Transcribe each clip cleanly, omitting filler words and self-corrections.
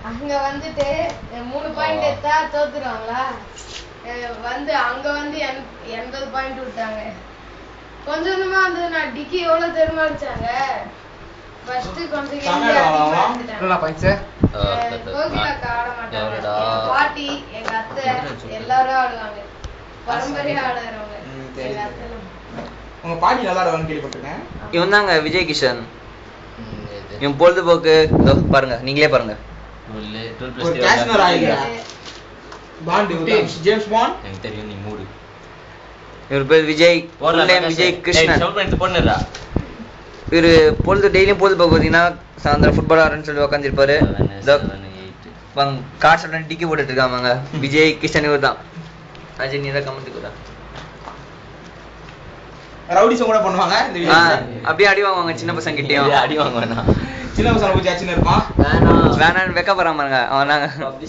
அங்க வந்துட்டு 3 பாயிண்ட் எடுத்தா தோத்துருவாங்களா? வந்து அங்க வந்து 80 பாயிண்ட் விட்டாங்க. கொஞ்சமா வந்து நான் டிக்கி எவ்வளவு தெரியுமா அடிச்சாங்க? ஃபர்ஸ்ட் கொஞ்சம் கோகிலாக்கா ஆட மாட்டாங்க. எங்க பாட்டி, எங்க அத்தை எல்லாரும் ஆடுவாங்க. பரம்பரையா ஆடுறவங்க. எங்க அத்தை உங்க பாட்டி நல்லா ஆடுவாங்க கேள்விப்பட்டிருக்கேன். இவன் தாங்க விஜய் கிஷன். இவன் பொழுதுபோக்கு பாருங்க, நீங்களே பாருங்க. ஜேம்ஸ் பாண்ட் எனக்கு தெரியும், நீ மூடு. இவர் பேர் விஜய், விஜய் கிருஷ்ணன். இவரு பொழுது டெய்லியும் பொழுதுபோக்கு பார்த்தீங்கன்னா சாயந்தரம் ஃபுட்பால் ஆடுறேன்னு சொல்லி உட்காந்துருப்பாரு. காசு டிக்கி போட்டுட்டு இருக்காங்க. விஜய் கிருஷ்ணன் இவர் தான். அஜய் நீ தான் கமெண்ட்டுக்கு தான் ரவுடிசம் கூட பண்ணுவாங்க. அப்படியே அடி வாங்குவாங்க சின்ன பசங்க கிட்டயும். அடி வாங்குவானா? சின்ன பசங்க பூஜை ஆச்சுன்னு இருப்பான். வேணான்னு வெக்க போறாங்க அவன். நாங்க அனுப்பி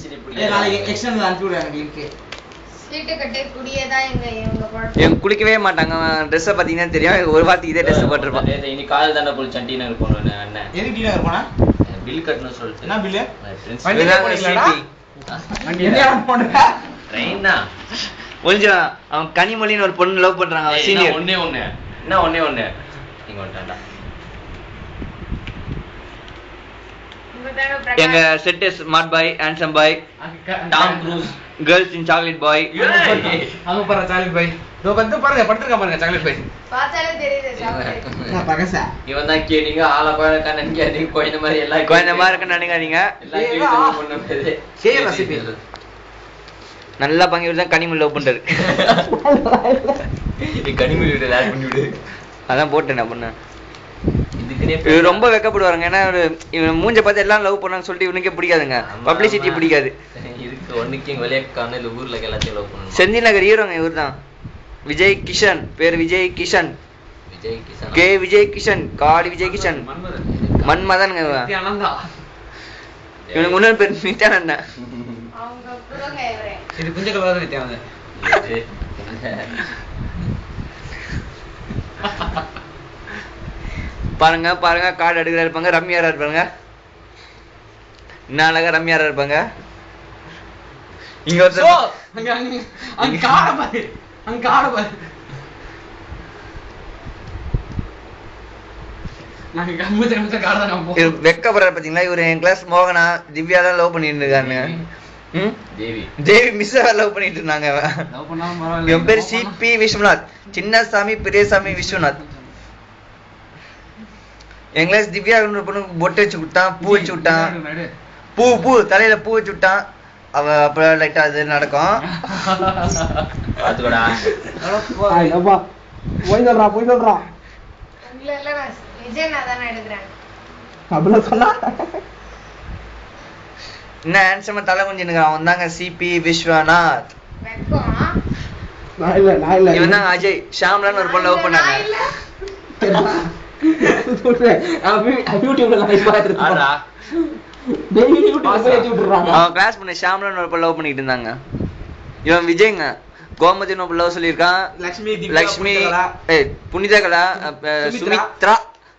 விடுறாங்க லிங்க். இவங்க குளிக்கவே மாட்டாங்க. ட்ரெஸ் பாத்தீங்கன்னா தெரியும், ஒரு வாரத்துக்கு இதே ட்ரெஸ் போட்டுருப்பான். இன்னைக்கு காலையில் தானே போய் டி நகர் போனேன். அண்ணன் எதுக்கு டி நகர் போனா? பில் கட்டணும் சொல்லிட்டு. என்ன பில்? ட்ரெயின்னா ஒளிஞ்சா அவன் கனிமொழின்னு ஒரு பொண்ணு லவ் பண்றாங்க. சீனியர் ஒன்னே நீங்க வந்துட்டாண்டா. எங்க செட் ஸ்மார்ட் பாய், ஹேண்ட்சம் பாய், டாம் க்ரூஸ், கேர்ள்ஸ் இன் சாக்லேட் பாய். அங்க பாருங்க சாக்லேட் பாய். இதோ வந்து பாருங்க படுத்துக்க பாருங்க சாக்லேட் பாய். பார்த்தாலே தெரியுது சாக்லேட். நான் பகசா. இவன் தான் கேடிங்க ஆள கோயில கண்ணன் கேடி கோயில மாதிரி எல்லாம் கோயில மாதிரி இருக்குன்னு நினைக்காதீங்க. எல்லாம் கேடி பண்ணுது. Same recipe. நல்லா பங்கி தான் கனிமொழி லவ் பண்றாரு. கனிமொழி வீடியோ ஆட் பண்ணி விடு. அதான் போட்டேன் நான் பண்ணேன். இதுக்குனே ரொம்ப வெக்கப்படுவாங்க. ஏன்னா இவன் மூஞ்ச பார்த்து எல்லாம் லவ் பண்ணான்னு சொல்லிட்டு இவனுக்கே பிடிக்காதுங்க. பப்ளிசிட்டி பிடிக்காது. இதுக்கு ஒண்ணுக்கு வெளியக்கான இல்ல ஊர்ல எல்லாத்தையும் லவ் பண்ணணும். செந்தில் நகர் ஹீரோங்க இவர் தான். விஜய் கிஷன் பேர் விஜய் கிஷன். விஜய் கிஷன் காடி விஜய் கிஷன் மன்மதன்ங்க. இவனுக்கு முன்னாடி பேர் நித்யானந்தா. இது கொஞ்சம் கலர் தான் நித்யானந்தா. பாருங்க பாருங்க கார்டு எடுக்கிறா இருப்பாங்க. ரம்யாரா இருப்பாங்க. என்ன அழகா ரம்யாரா இருப்பாங்க. இங்க வெக்கப்படுற பாத்தீங்களா. இவரு என் கிளாஸ் மோகனா திவ்யா தான் லவ் பண்ணிட்டு இருக்காங்க. தேவி மிஸ் லவ் பண்ணிட்டு இருந்தாங்க. என் பேர் சிபி விஸ்வநாத். சின்னசாமி பெரியசாமி விஸ்வநாத். என் கிளாஸ் திவ்யா பொண்ணு பொட்டு வச்சு விட்டான், பூ வச்சு விட்டான். பூ தலையில பூ வச்சு விட்டான். அவ அப்புறம் லைட்டா அது நடக்கும். என்ன ஹேண்ட்ஸமா தலை குஞ்சினுங்க. அவன் தாங்க சிபி விஸ்வநாத். இவன் தாங்க அஜய். ஷாம்லான்னு ஒரு பொண்ணு லவ் பண்ணாங்க. அவன் கிளாஸ் பண்ண ஷாம்லான்னு ஒரு பொண்ணு லவ் பண்ணிட்டு இருந்தாங்க. இவன் விஜய்ங்க. கோமதி லவ் சொல்லியிருக்கான். லக்ஷ்மி, புனிதகலா,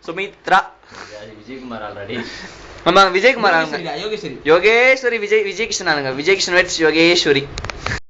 சுமித்ரா. விஜயகுமார் ஆல்ரெடி. ஆமா விஜயகுமார். யோகேஸ்வரி விஜய் கிருஷ்ணன். விஜய் கிருஷ்ணன் யோகேஸ்வரி.